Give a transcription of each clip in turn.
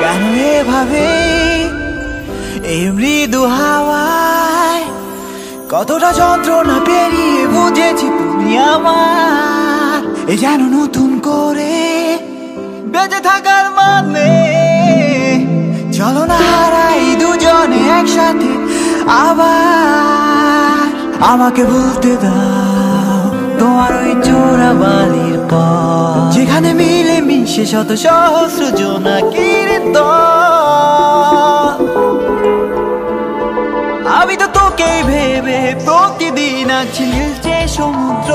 কেন এভাবে এই মৃদু হাওয়ায় কতটা যন্ত্রণা পেরিয়ে বুঝেছি তুমি আমার এ যেন নতুন করে বেঁচে থাকার মানে চলো না হারাই দুজনে একসাথে আবার আমাকে বলতে দাও তোমার ওই চোরা বালির পথ যেখানে মিলে মিশে শত সহস্র জোনাকির দল আমি তো তোকেই ভেবে প্রতিদিন আছি নীলচে সমুদ্র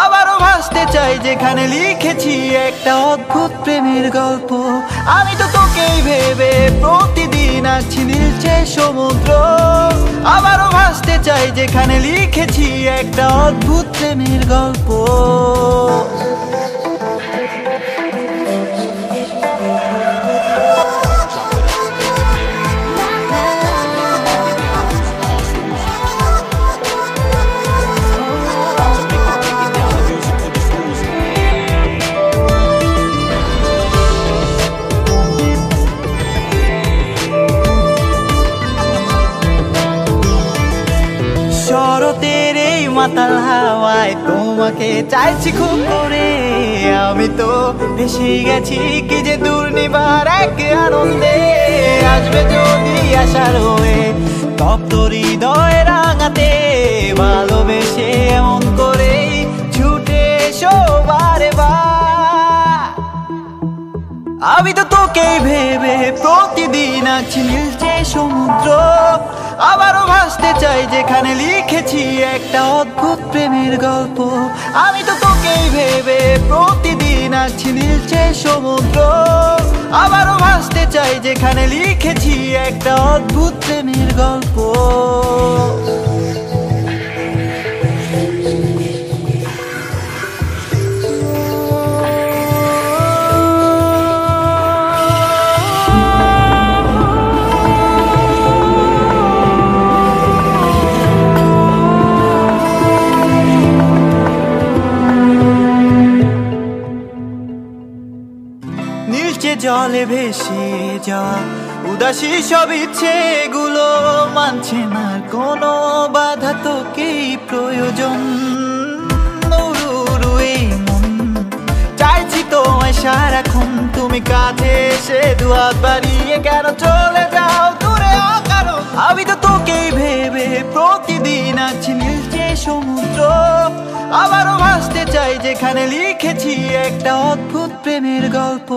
আবারও ভাসতে চাই যেখানে লিখেছি একটা অদ্ভুত প্রেমের গল্প আমি তো তোকেই ভেবে প্রতিদিন আছি নীলচে সমুদ্র আবারও ভাসতে চাই যেখানে লিখেছি একটা অদ্ভুত প্রেমের গল্প শরতের এই মাতাল হাওয়ায় তোমাকে চাইছি খুব করে আমি তো ভেসে গেছি কি যে দুর্নিবার এক আনন্দে আসবে যদি আশার হয়ে তপ্ত হৃদয় রাঙাতে ভালোবেসে এমন করে ছুটে এসো বারে বার আমি তো তোকেই ভেবে প্রতিদিন আছি নীলচে সমুদ্র আবারও ভাসতে চাই যেখানে লিখেছি একটা অদ্ভুত প্রেমের গল্প আমি তো তোকেই ভেবে প্রতিদিন আছি নীলচে সমুদ্র আবারও ভাসতে চাই যেখানে লিখেছি একটা অদ্ভুত প্রেমের গল্প নীলচে জলে ভেসে যাওয়া উদাসী সব ইচ্ছে এগুলো মানছে না কোনো বাধা তোকেই প্রয়োজন নুরু এই মন চাইছি তোমায় সারাক্ষণ তুমি কাছে এসে দুহাত বাড়িয়ে কেন চলে যাও দূরে অকারণ আমি তো তোকেই ভেবে প্রতিদিন আছি নীলচে সমুদ্র আবারও ভাসতে চাই যেখানে লিখেছি একটা অদ্ভুত প্রেমের গল্প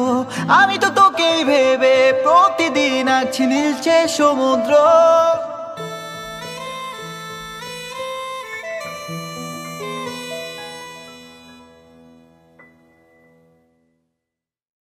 আমি তো তোকেই ভেবে প্রতিদিন আছি নীলচে সমুদ্র